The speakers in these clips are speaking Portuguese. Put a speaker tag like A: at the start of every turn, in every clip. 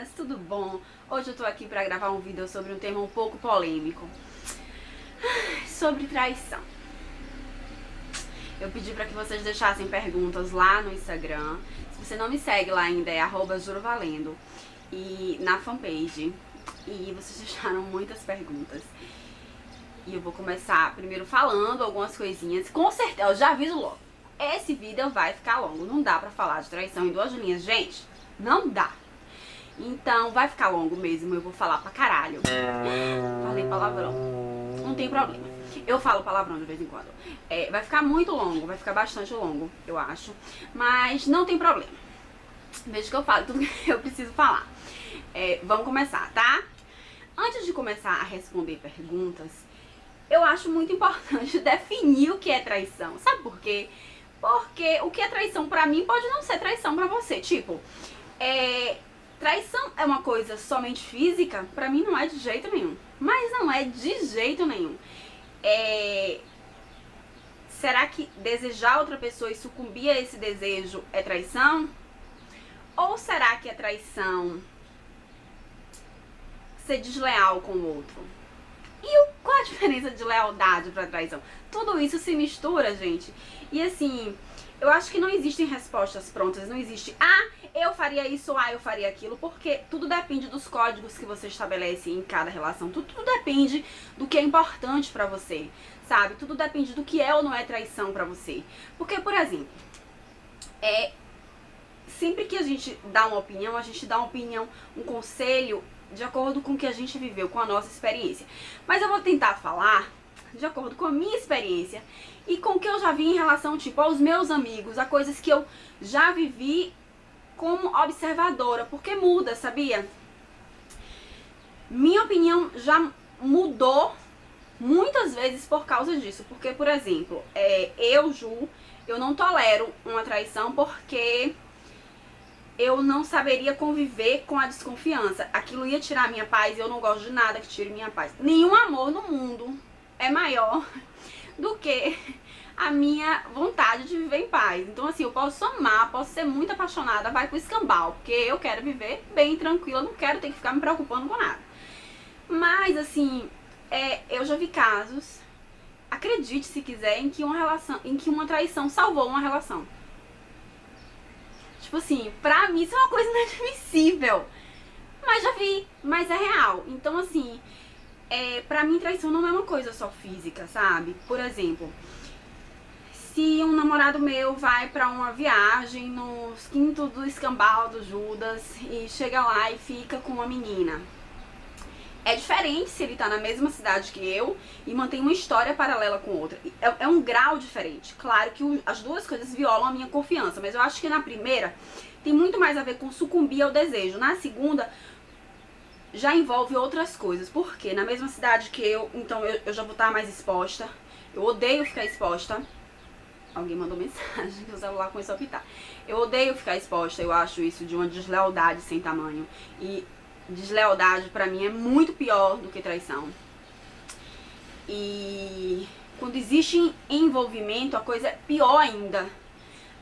A: meninas, tudo bom? Hoje eu tô aqui pra gravar um vídeo sobre um tema um pouco polêmico, sobre traição. Eu pedi pra que vocês deixassem perguntas lá no Instagram. Se você não me segue lá ainda, é @jurovalendo, e na fanpage. E vocês deixaram muitas perguntas. E eu vou começar primeiro falando algumas coisinhas. Com certeza, eu já aviso logo, esse vídeo vai ficar longo. Não dá pra falar de traição em 2 linhas, gente. Não dá. Então vai ficar longo mesmo, eu vou falar pra caralho. Falei palavrão, não tem problema. Eu falo palavrão de vez em quando. Vai ficar muito longo, vai ficar bastante longo, eu acho. Mas não tem problema. Veja que eu falo tudo que eu preciso falar. Vamos começar, tá? Antes de começar a responder perguntas, eu acho muito importante definir o que é traição. Sabe por quê? Porque o que é traição pra mim pode não ser traição pra você. Tipo, traição é uma coisa somente física? Pra mim não é de jeito nenhum. Mas não é de jeito nenhum. Será que desejar outra pessoa e sucumbir a esse desejo é traição? Ou será que é traição ser desleal com o outro? Qual a diferença de lealdade pra traição? Tudo isso se mistura, gente. E assim, eu acho que não existem respostas prontas. Não existe, eu faria isso, eu faria aquilo. Porque tudo depende dos códigos que você estabelece em cada relação. Tudo depende do que é importante pra você, sabe? Tudo depende do que é ou não é traição pra você. Porque, por exemplo, sempre que a gente dá uma opinião, um conselho de acordo com o que a gente viveu, com a nossa experiência. Mas eu vou tentar falar de acordo com a minha experiência e com o que eu já vi em relação, tipo, aos meus amigos, a coisas que eu já vivi como observadora, porque muda, sabia? Minha opinião já mudou muitas vezes por causa disso, porque, por exemplo, eu não tolero uma traição porque eu não saberia conviver com a desconfiança. Aquilo ia tirar a minha paz e eu não gosto de nada que tire minha paz. Nenhum amor no mundo é maior do que a minha vontade de viver em paz. Então, assim, eu posso amar, posso ser muito apaixonada, vai pro escambau, porque eu quero viver bem tranquila, não quero ter que ficar me preocupando com nada. Mas, assim, eu já vi casos, acredite se quiser, em que uma traição salvou uma relação. Tipo assim, pra mim isso é uma coisa inadmissível. Mas já vi, mas é real. Então assim, pra mim traição não é uma coisa só física, sabe? Por exemplo, se um namorado meu vai pra uma viagem nos quintos do escambau do Judas e chega lá e fica com uma menina. É diferente se ele tá na mesma cidade que eu e mantém uma história paralela com outra. É um grau diferente. Claro que as duas coisas violam a minha confiança, mas eu acho que na primeira tem muito mais a ver com sucumbir ao desejo. Na segunda já envolve outras coisas. Porque na mesma cidade que eu, então eu já vou estar mais exposta. Eu odeio ficar exposta. Alguém mandou mensagem que o celular começou a pitar. Eu odeio ficar exposta, eu acho isso de uma deslealdade sem tamanho. E deslealdade pra mim é muito pior do que traição. E quando existe envolvimento, a coisa é pior ainda.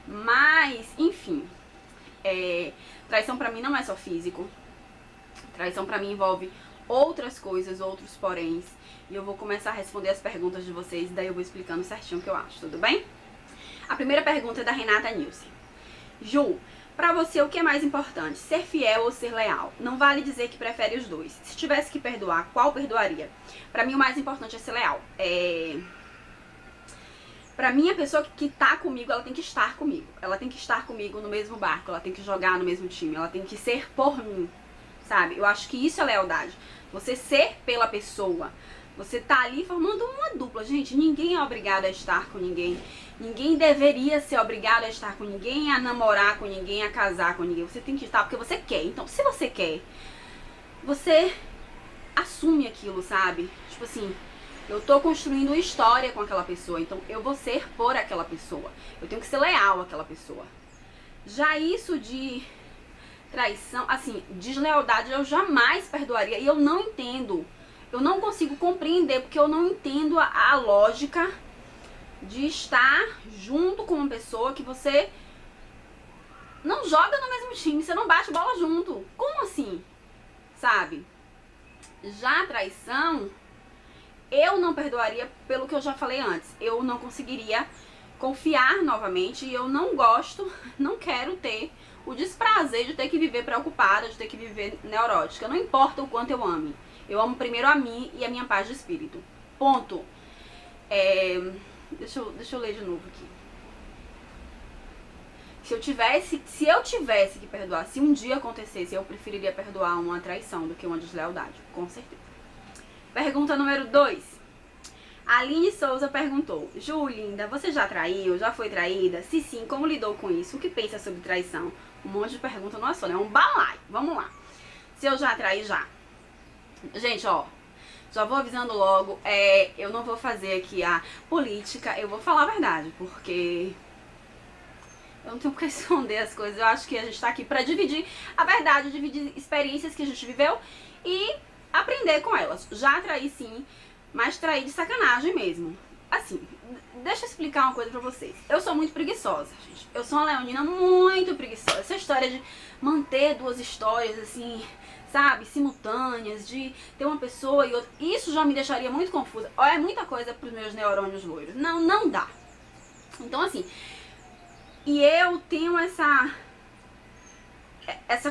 A: Mas, enfim, traição pra mim não é só físico. Traição pra mim envolve outras coisas, outros poréns. E eu vou começar a responder as perguntas de vocês, daí eu vou explicando certinho o que eu acho, tudo bem? A primeira pergunta é da Renata Nilce. Ju, pra você, o que é mais importante, ser fiel ou ser leal? Não vale dizer que prefere os dois. Se tivesse que perdoar, qual perdoaria? Pra mim, o mais importante é ser leal. Pra mim, a pessoa que tá comigo, ela tem que estar comigo. Ela tem que estar comigo no mesmo barco, ela tem que jogar no mesmo time, ela tem que ser por mim, sabe? Eu acho que isso é lealdade. Você ser pela pessoa. Você tá ali formando uma dupla. Gente, ninguém é obrigado a estar com ninguém. Ninguém deveria ser obrigado a estar com ninguém, a namorar com ninguém, a casar com ninguém. Você tem que estar porque você quer. Então, se você quer, você assume aquilo, sabe? Tipo assim, eu tô construindo uma história com aquela pessoa, então eu vou ser por aquela pessoa. Eu tenho que ser leal àquela pessoa. Já isso de traição, assim, deslealdade eu jamais perdoaria. E eu não entendo. Eu não consigo compreender, porque eu não entendo a lógica de estar junto com uma pessoa que você não joga no mesmo time, você não bate bola junto. Como assim? Sabe? Já a traição, eu não perdoaria pelo que eu já falei antes. Eu não conseguiria confiar novamente e eu não gosto, não quero ter o desprazer de ter que viver preocupada, de ter que viver neurótica. Não importa o quanto eu ame. Eu amo primeiro a mim e a minha paz de espírito. Ponto. Deixa eu ler de novo aqui. Se eu tivesse que perdoar, se um dia acontecesse, eu preferiria perdoar uma traição do que uma deslealdade, com certeza. Pergunta número 2. Aline Souza perguntou: Ju, linda, você já traiu? Já foi traída? Se sim, como lidou com isso? O que pensa sobre traição? Um monte de pergunta não é só, né? É um balaio. Vamos lá. Se eu já traí, já. Gente, ó, já vou avisando logo, eu não vou fazer aqui a política, eu vou falar a verdade, porque eu não tenho que esconder as coisas. Eu acho que a gente tá aqui pra dividir a verdade, dividir experiências que a gente viveu e aprender com elas. Já traí sim, mas traí de sacanagem mesmo. Assim, deixa eu explicar uma coisa pra vocês. Eu sou muito preguiçosa, gente. Eu sou uma leonina muito preguiçosa. Essa história de manter duas histórias, assim, sabe, simultâneas, de ter uma pessoa e outra, isso já me deixaria muito confusa. É muita coisa pros meus neurônios loiros. Não dá. Então, assim, e eu tenho essa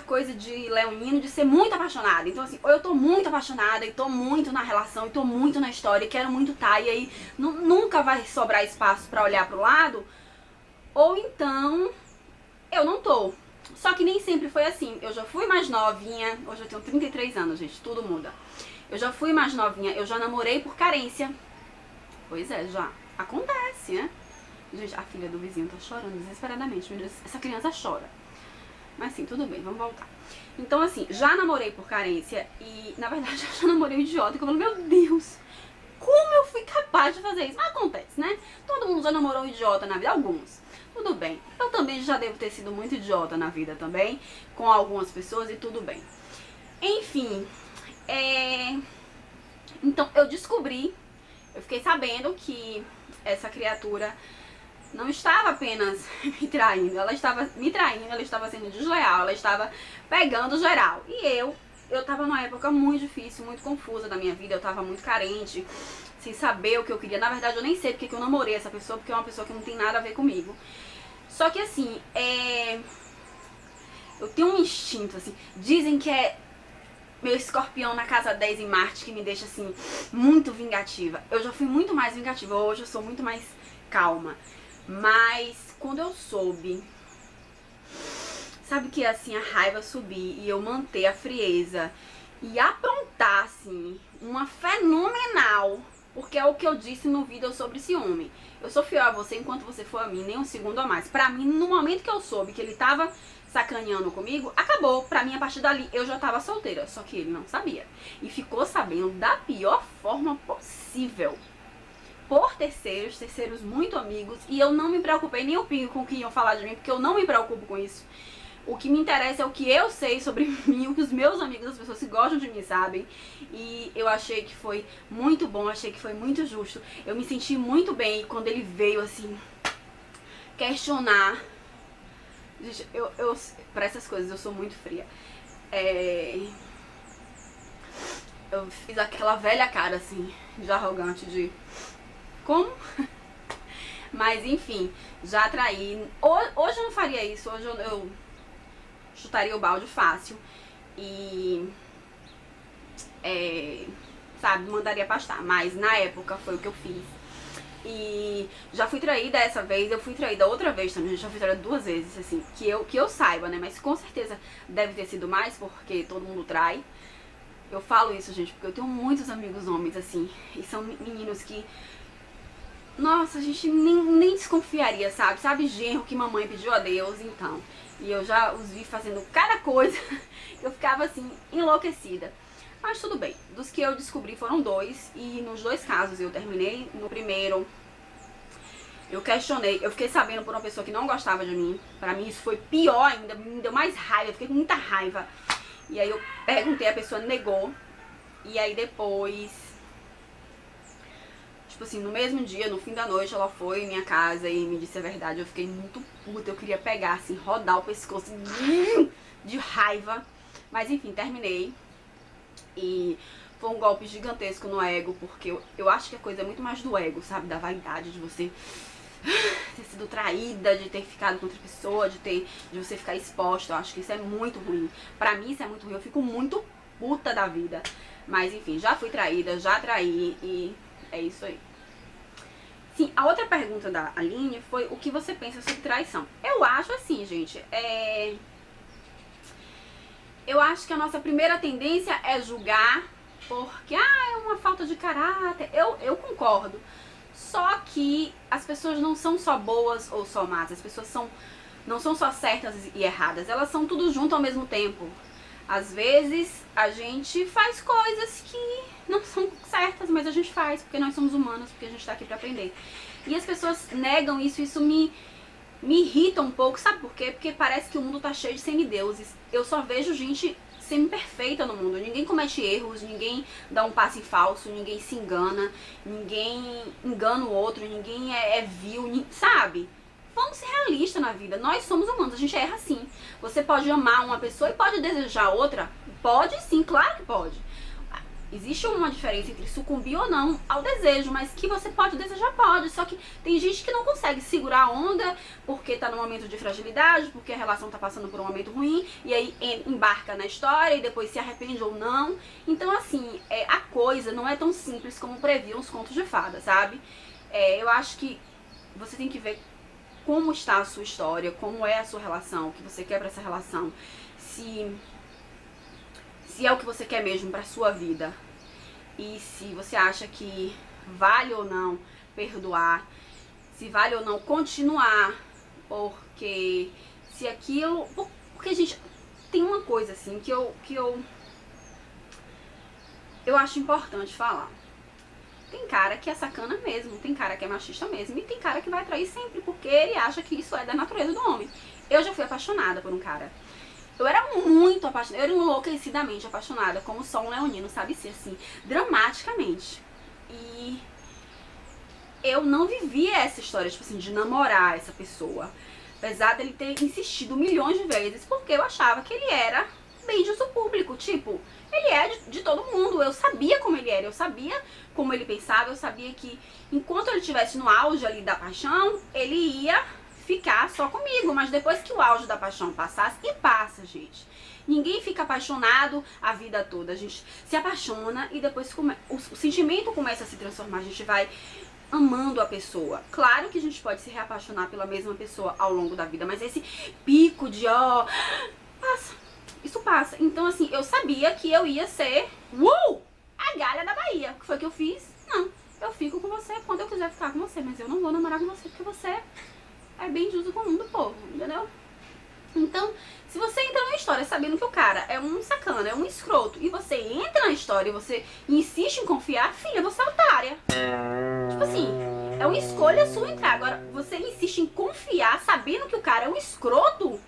A: coisa de leonino, de ser muito apaixonada. Então, assim, ou eu tô muito apaixonada e tô muito na relação, e tô muito na história, e quero muito tá, e aí nunca vai sobrar espaço pra olhar pro lado, ou então eu não tô. Só que nem sempre foi assim. Eu já fui mais novinha, hoje eu tenho 33 anos, gente, tudo muda. Eu já fui mais novinha, eu já namorei por carência. Pois é, já acontece, né? Gente, a filha do vizinho tá chorando desesperadamente, meu Deus, essa criança chora. Mas sim, tudo bem, vamos voltar. Então, assim, já namorei por carência e, na verdade, eu já namorei um idiota. Que eu falo, meu Deus, como eu fui capaz de fazer isso? Mas acontece, né? Todo mundo já namorou um idiota na vida, alguns. Tudo bem. Eu também já devo ter sido muito idiota na vida também, com algumas pessoas e tudo bem. Enfim, então eu descobri, eu fiquei sabendo que essa criatura não estava apenas me traindo, ela estava me traindo, ela estava sendo desleal, ela estava pegando geral. E eu estava numa época muito difícil, muito confusa da minha vida, eu estava muito carente, sem saber o que eu queria. Na verdade, eu nem sei porque que eu namorei essa pessoa, porque é uma pessoa que não tem nada a ver comigo. Só que assim, eu tenho um instinto, assim, dizem que é meu escorpião na casa 10 em Marte que me deixa, assim, muito vingativa. Eu já fui muito mais vingativa, hoje eu sou muito mais calma. Mas quando eu soube, sabe que assim, a raiva subir e eu manter a frieza e aprontar, assim, uma fenomenal, porque é o que eu disse no vídeo sobre ciúme. Eu sou fiel a você enquanto você for a mim, nem um segundo a mais. Pra mim, no momento que eu soube que ele tava sacaneando comigo, acabou. Pra mim, a partir dali, eu já tava solteira. Só que ele não sabia. E ficou sabendo da pior forma possível. Por terceiros muito amigos. E eu não me preocupei nem um pingo com o que iam falar de mim, porque eu não me preocupo com isso. O que me interessa é o que eu sei sobre mim, o que os meus amigos, as pessoas que gostam de mim sabem. E eu achei que foi muito bom, achei que foi muito justo. Eu me senti muito bem quando ele veio, assim, questionar. Gente, pra essas coisas eu sou muito fria. Eu fiz aquela velha cara, assim, de arrogante, de... Como? Mas, enfim, já traí. Hoje eu não faria isso, hoje eu chutaria o balde fácil e sabe, mandaria pastar, mas na época foi o que eu fiz. E já fui traída essa vez, eu fui traída outra vez também, já fui traída 2 vezes, assim, que eu saiba, né, mas com certeza deve ter sido mais, porque todo mundo trai. Eu falo isso, gente, porque eu tenho muitos amigos homens, assim, e são meninos que, nossa, a gente nem desconfiaria, sabe? Sabe genro que mamãe pediu a Deus, então. E eu já os vi fazendo cada coisa, eu ficava assim, enlouquecida. Mas tudo bem, dos que eu descobri foram 2, e nos 2 casos eu terminei. No primeiro, eu questionei, eu fiquei sabendo por uma pessoa que não gostava de mim. Pra mim isso foi pior ainda, me deu mais raiva, eu fiquei com muita raiva. E aí eu perguntei, a pessoa negou, e aí depois... Deixa Tipo assim, no mesmo dia, no fim da noite, ela foi em minha casa e me disse a verdade. Eu fiquei muito puta, eu queria pegar, assim, rodar o pescoço de raiva. Mas enfim, terminei. E foi um golpe gigantesco no ego, porque eu acho que a coisa é muito mais do ego, sabe? Da vaidade, de você ter sido traída, de ter ficado com outra pessoa, de você ficar exposta. Eu acho que isso é muito ruim. Pra mim isso é muito ruim, eu fico muito puta da vida. Mas enfim, já fui traída, já traí e é isso aí. Sim, a outra pergunta da Aline foi o que você pensa sobre traição. Eu acho assim, gente, eu acho que a nossa primeira tendência é julgar porque, é uma falta de caráter. Eu concordo. Só que as pessoas não são só boas ou só más. As pessoas não são só certas e erradas. Elas são tudo junto ao mesmo tempo. Às vezes a gente faz coisas que não são certas, mas a gente faz porque nós somos humanos, porque a gente tá aqui pra aprender. E as pessoas negam isso me irrita um pouco, sabe por quê? Porque parece que o mundo tá cheio de semideuses. Eu só vejo gente semi-perfeita no mundo. Ninguém comete erros, ninguém dá um passe falso, ninguém se engana, ninguém engana o outro, ninguém é vil, sabe? Vamos ser realistas na vida. Nós somos humanos, a gente erra sim. Você pode amar uma pessoa e pode desejar outra? Pode sim, claro que pode. Existe uma diferença entre sucumbir ou não ao desejo, mas que você pode desejar, pode. Só que tem gente que não consegue segurar a onda porque tá num momento de fragilidade, porque a relação tá passando por um momento ruim, e aí embarca na história e depois se arrepende ou não. Então, assim, a coisa não é tão simples como previam os contos de fada, sabe? Eu acho que você tem que ver como está a sua história, como é a sua relação, o que você quer pra essa relação, se é o que você quer mesmo pra sua vida, e se você acha que vale ou não perdoar, se vale ou não continuar, porque se aquilo... Porque, gente, tem uma coisa assim que eu acho importante falar. Tem cara que é sacana mesmo, tem cara que é machista mesmo, e tem cara que vai trair sempre, porque ele acha que isso é da natureza do homem. Eu já fui apaixonada por um cara. Eu era muito apaixonada, eu era enlouquecidamente apaixonada, como só um leonino sabe ser, assim, dramaticamente. E eu não vivia essa história, tipo assim, de namorar essa pessoa. Apesar dele ter insistido milhões de vezes, porque eu achava que ele era bem de uso público, tipo... Ele é de todo mundo, eu sabia como ele era, eu sabia como ele pensava, eu sabia que enquanto ele estivesse no auge ali da paixão, ele ia ficar só comigo, mas depois que o auge da paixão passasse, e passa, gente. Ninguém fica apaixonado a vida toda, a gente se apaixona e depois o sentimento começa a se transformar, a gente vai amando a pessoa. Claro que a gente pode se reapaixonar pela mesma pessoa ao longo da vida, mas esse pico de passa. Isso passa. Então, assim, eu sabia que eu ia ser a galha da Bahia. O que foi que eu fiz? Não. Eu fico com você quando eu quiser ficar com você, mas eu não vou namorar com você porque você é bem de uso comum do povo, entendeu? Então, se você entra na história sabendo que o cara é um sacana, é um escroto, e você entra na história e você insiste em confiar, filha, você é otária. Tipo assim, é uma escolha sua entrar. Agora, você insiste em confiar sabendo que o cara é um escroto,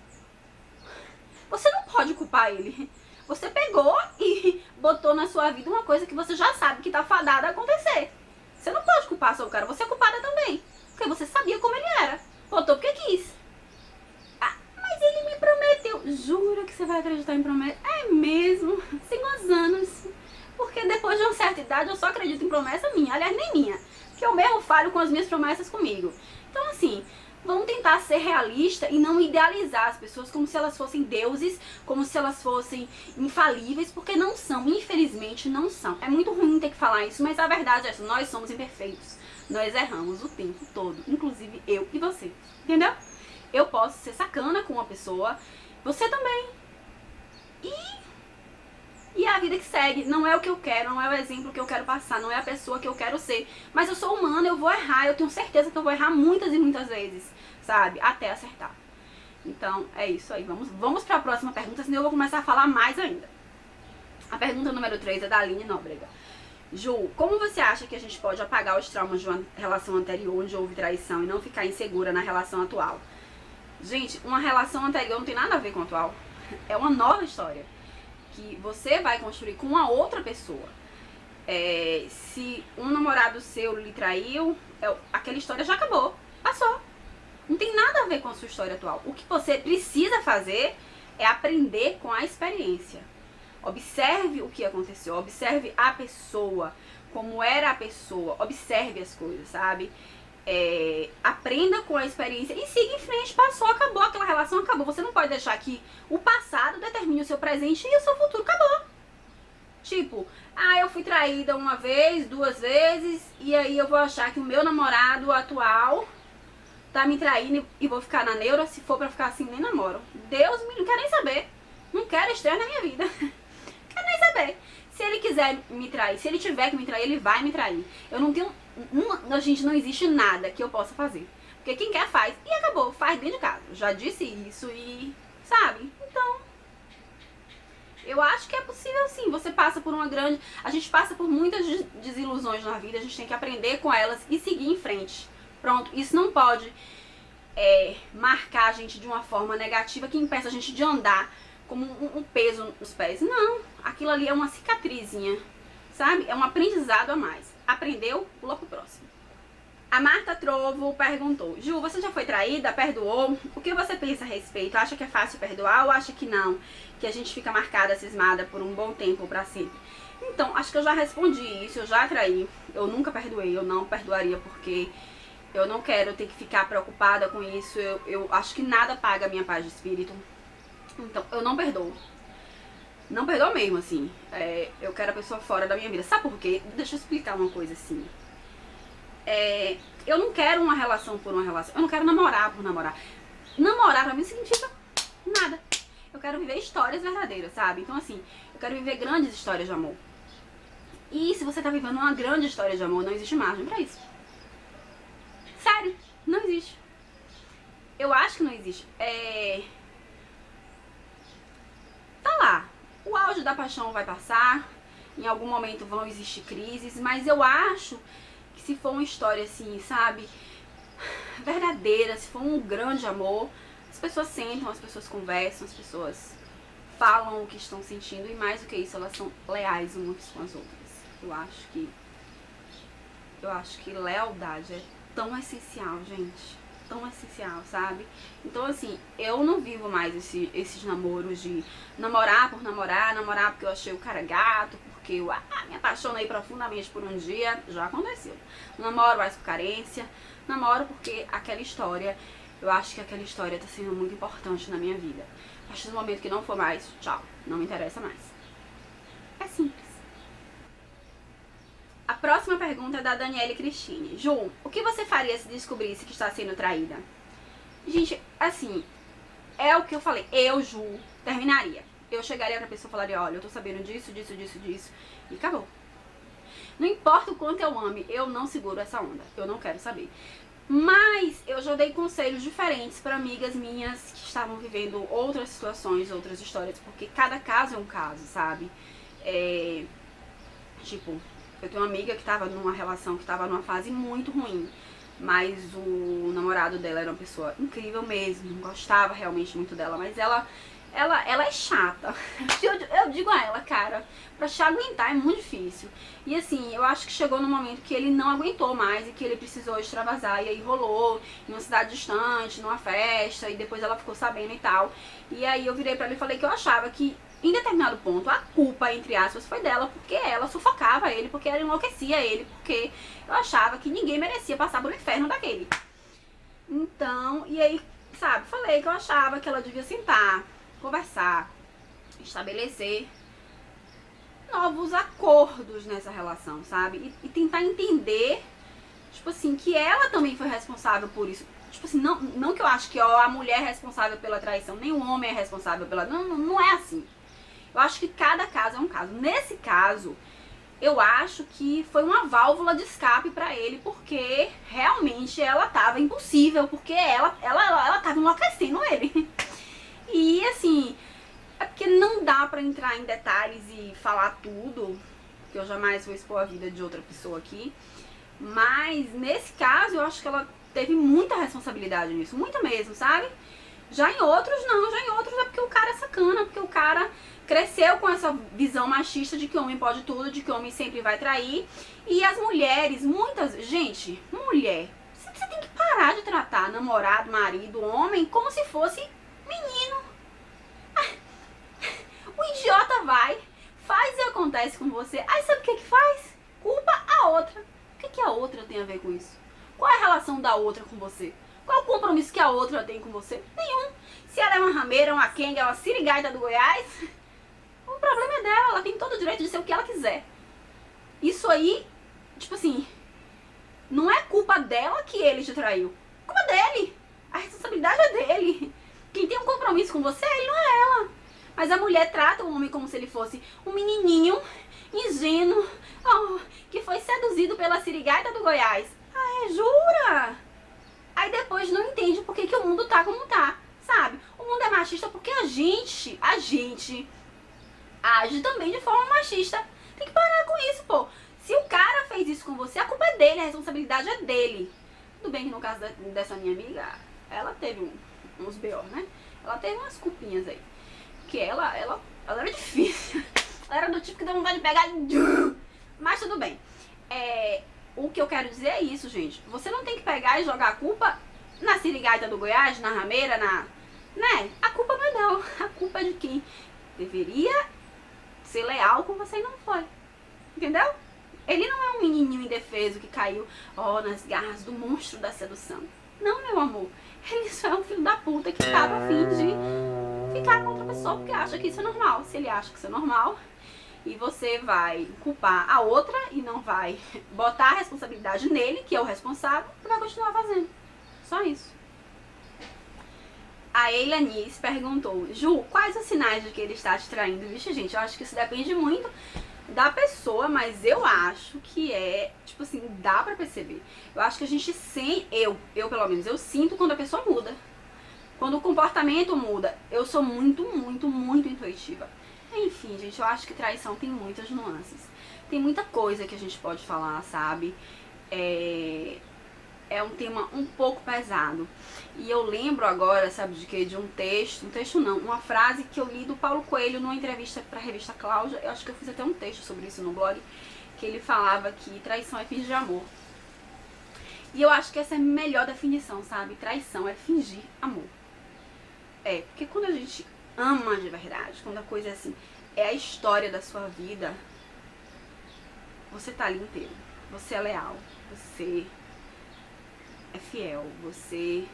A: você não pode culpar ele. Você pegou e botou na sua vida uma coisa que você já sabe que tá fadada a acontecer. Você não pode culpar só o cara, você é culpada também. Porque você sabia como ele era. Botou porque quis. Mas ele me prometeu. Jura que você vai acreditar em promessa? É mesmo? 5 anos. Porque depois de uma certa idade eu só acredito em promessa minha. Aliás, nem minha. Porque eu mesmo falho com as minhas promessas comigo. Então, assim... Vamos tentar ser realista e não idealizar as pessoas como se elas fossem deuses, como se elas fossem infalíveis, porque não são, infelizmente não são. É muito ruim ter que falar isso, mas a verdade é essa, nós somos imperfeitos. Nós erramos o tempo todo, inclusive eu e você, entendeu? Eu posso ser sacana com uma pessoa, você também. E é a vida que segue, não é o que eu quero, não é o exemplo que eu quero passar, não é a pessoa que eu quero ser. Mas eu sou humana, eu vou errar, eu tenho certeza que eu vou errar muitas e muitas vezes, sabe? Até acertar. Então, é isso aí. Vamos para a próxima pergunta, senão eu vou começar a falar mais ainda. A pergunta número 3 é da Aline Nóbrega. Ju, como você acha que a gente pode apagar os traumas de uma relação anterior onde houve traição e não ficar insegura na relação atual? Gente, uma relação anterior não tem nada a ver com a atual. É uma nova história que você vai construir com uma outra pessoa. Se um namorado seu lhe traiu, aquela história já acabou, passou. Não tem nada a ver com a sua história atual. O que você precisa fazer é aprender com a experiência. Observe o que aconteceu, observe a pessoa, como era a pessoa, observe as coisas, sabe? Aprenda com a experiência e siga em frente. Passou, acabou, aquela relação acabou. Você não pode deixar que o passado determine o seu presente e o seu futuro. Acabou. Tipo, eu fui traída uma vez, 2 vezes, e aí eu vou achar que o meu namorado atual tá me traindo e vou ficar na neura. Se for pra ficar assim, nem namoro. Deus me, não quero nem saber. Não quero estranho na minha vida. Quero nem saber. Se ele quiser me trair, se ele tiver que me trair, ele vai me trair. Eu não tenho... gente, não existe nada que eu possa fazer. Porque quem quer faz. E acabou, faz dentro de casa. Eu já disse isso e... sabe? Então... eu acho que é possível sim. Você passa por uma grande... a gente passa por muitas desilusões na vida. A gente tem que aprender com elas e seguir em frente. Pronto. Isso não pode marcar a gente de uma forma negativa que impeça a gente de andar como um peso nos pés. Não. Aquilo ali é uma cicatrizinha, sabe? É um aprendizado a mais. Aprendeu, pula pro próximo. A Marta Trovo perguntou: Ju, você já foi traída? Perdoou? O que você pensa a respeito? Acha que é fácil perdoar ou acha que não? Que a gente fica marcada, cismada por um bom tempo ou pra sempre? Então, acho que eu já respondi isso, eu já traí. Eu nunca perdoei, eu não perdoaria porque eu não quero ter que ficar preocupada com isso. Eu acho que nada paga a minha paz de espírito. Então, eu não perdoo. Não perdoo mesmo, assim. Eu quero a pessoa fora da minha vida. Sabe por quê? Deixa eu explicar uma coisa assim. Eu não quero uma relação por uma relação. Eu não quero namorar por namorar. Namorar pra mim significa nada. Eu quero viver histórias verdadeiras, sabe? Então assim, eu quero viver grandes histórias de amor. E se você tá vivendo uma grande história de amor, não existe margem pra isso. Sério, não existe. Eu acho que não existe. Tá lá. O auge da paixão vai passar. Em algum momento vão existir crises. Mas eu acho que se for uma história assim, sabe, verdadeira, se for um grande amor, as pessoas sentam, as pessoas conversam, as pessoas falam o que estão sentindo. E mais do que isso, elas são leais umas com as outras. Eu acho que lealdade é tão essencial, gente. Tão essencial, sabe? Então assim, eu não vivo mais esses namoros de namorar por namorar, namorar porque eu achei o cara gato, porque eu me apaixonei profundamente por um dia. Já aconteceu. Namoro mais por carência, namoro porque aquela história, eu acho que aquela história tá sendo muito importante na minha vida. A partir do momento que não for mais, tchau, não me interessa mais. É simples. A próxima pergunta é da Daniele Cristine. Ju, o que você faria se descobrisse que está sendo traída? Gente, assim, é o que eu falei. Eu, Ju, terminaria. Eu chegaria pra pessoa e falaria: olha, eu tô sabendo disso, disso, disso, disso. E acabou. Não importa o quanto eu ame, eu não seguro essa onda. Eu não quero saber. Mas eu já dei conselhos diferentes pra amigas minhas que estavam vivendo outras situações, outras histórias. Porque cada caso é um caso, sabe? Tipo... eu tenho uma amiga que tava numa relação, que tava numa fase muito ruim. Mas o namorado dela era uma pessoa incrível mesmo. Gostava realmente muito dela. Mas ela é chata. Eu digo a ela, cara, pra te aguentar é muito difícil. E assim, eu acho que chegou no momento que ele não aguentou mais e que ele precisou extravasar. E aí rolou em uma cidade distante, numa festa. E depois ela ficou sabendo e tal. E aí eu virei pra ela e falei que eu achava que em determinado ponto, a culpa, entre aspas, foi dela, porque ela sufocava ele, porque ela enlouquecia ele, porque eu achava que ninguém merecia passar por um inferno daquele. Então, e aí, sabe, falei que eu achava que ela devia sentar, conversar, estabelecer novos acordos nessa relação, sabe? E tentar entender, tipo assim, que ela também foi responsável por isso. Tipo assim, não que eu acho que a mulher é responsável pela traição, nem o homem é responsável pela... Não é assim. Eu acho que cada caso é um caso. Nesse caso, eu acho que foi uma válvula de escape pra ele, porque realmente ela tava impossível, porque ela tava enlouquecendo ele. E assim, é porque não dá pra entrar em detalhes e falar tudo, que eu jamais vou expor a vida de outra pessoa aqui. Mas nesse caso, eu acho que ela teve muita responsabilidade nisso, muita mesmo, sabe? Já em outros não, já em outros é porque o cara é sacana, porque o cara cresceu com essa visão machista de que homem pode tudo, de que homem sempre vai trair. E as mulheres, muitas... Gente, mulher, você tem que parar de tratar namorado, marido, homem como se fosse menino. O idiota vai, faz e acontece com você. Aí sabe o que faz? Culpa a outra. O que a outra tem a ver com isso? Qual é a relação da outra com você? Qual é o compromisso que a outra tem com você? Nenhum. Se ela é uma rameira, uma quenga, uma sirigaita do Goiás, o problema é dela. Ela tem todo o direito de ser o que ela quiser. Isso aí, tipo assim, não é culpa dela que ele te traiu. É culpa dele. A responsabilidade é dele. Quem tem um compromisso com você é ele, não é ela. Mas a mulher trata o homem como se ele fosse um menininho ingênuo, que foi seduzido pela sirigaita do Goiás. Ah, jura? Aí depois não entende por que o mundo tá como tá, sabe? O mundo é machista porque a gente age também de forma machista. Tem que parar com isso, pô. Se o cara fez isso com você, a culpa é dele, a responsabilidade é dele. Tudo bem que no caso dessa minha amiga, ela teve uns B.O., né? Ela teve umas culpinhas aí. Que ela era difícil. Ela era do tipo que dá vontade de pegar. Mas tudo bem. O que eu quero dizer é isso, gente. Você não tem que pegar e jogar a culpa na sirigaita do Goiás, na rameira, né? A culpa não é dela. A culpa é de quem deveria ser leal com você e não foi. Entendeu? Ele não é um menininho indefeso que caiu, nas garras do monstro da sedução. Não, meu amor. Ele só é um filho da puta que tava a fim de ficar com outra pessoa porque acha que isso é normal. Se ele acha que isso é normal, e você vai culpar a outra e não vai botar a responsabilidade nele, que é o responsável, e vai continuar fazendo. Só isso. A Eilanis perguntou: Ju, quais os sinais de que ele está te traindo? Vixe, gente, eu acho que isso depende muito da pessoa, mas eu acho que tipo assim, dá pra perceber. Eu acho que a gente eu pelo menos, eu sinto quando a pessoa muda. Quando o comportamento muda. Eu sou muito, muito, muito intuitiva. Enfim, gente, eu acho que traição tem muitas nuances. Tem muita coisa que a gente pode falar, sabe? É um tema um pouco pesado. E eu lembro agora, sabe de quê? De um texto não, uma frase que eu li do Paulo Coelho numa entrevista pra revista Cláudia. Eu acho que eu fiz até um texto sobre isso no blog, que ele falava que traição é fingir amor. E eu acho que essa é a melhor definição, sabe? Traição é fingir amor. Porque quando a gente ama de verdade, quando a coisa é assim, é a história da sua vida, você tá ali inteiro. Você é leal, você é fiel, você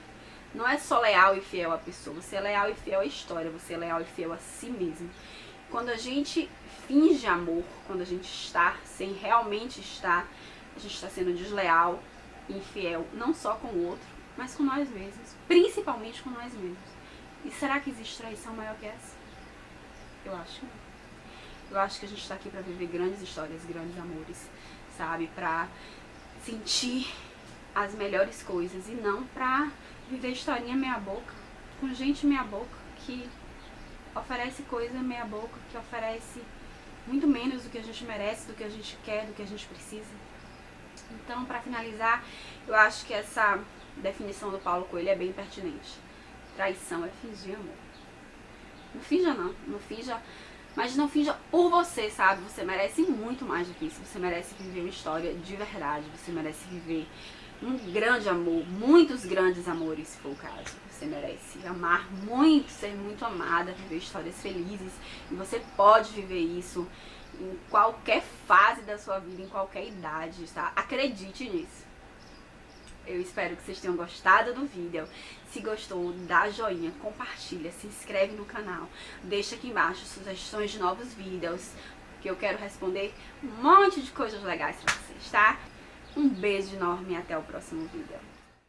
A: não é só leal e fiel à pessoa, você é leal e fiel à história, você é leal e fiel a si mesmo. Quando a gente finge amor, quando a gente está sem realmente estar, a gente está sendo desleal e infiel, não só com o outro, mas com nós mesmos, principalmente com nós mesmos. E será que existe traição maior que essa? Eu acho que não. Eu acho que a gente está aqui para viver grandes histórias, grandes amores, sabe? Para sentir as melhores coisas e não pra viver historinha meia boca, com gente meia boca, que oferece coisa meia boca, que oferece muito menos do que a gente merece, do que a gente quer, do que a gente precisa. Então, pra finalizar, eu acho que essa definição do Paulo Coelho é bem pertinente. Traição é fingir amor. Não finja não finja, mas não finja por você, sabe? Você merece muito mais do que isso. Você merece viver uma história de verdade, você merece viver um grande amor, muitos grandes amores, se for o caso. Você merece amar muito, ser muito amada, viver histórias felizes. E você pode viver isso em qualquer fase da sua vida, em qualquer idade, tá? Acredite nisso. Eu espero que vocês tenham gostado do vídeo. Se gostou, dá joinha, compartilha, se inscreve no canal. Deixa aqui embaixo sugestões de novos vídeos, que eu quero responder um monte de coisas legais pra vocês, tá? Um beijo enorme e até o próximo vídeo.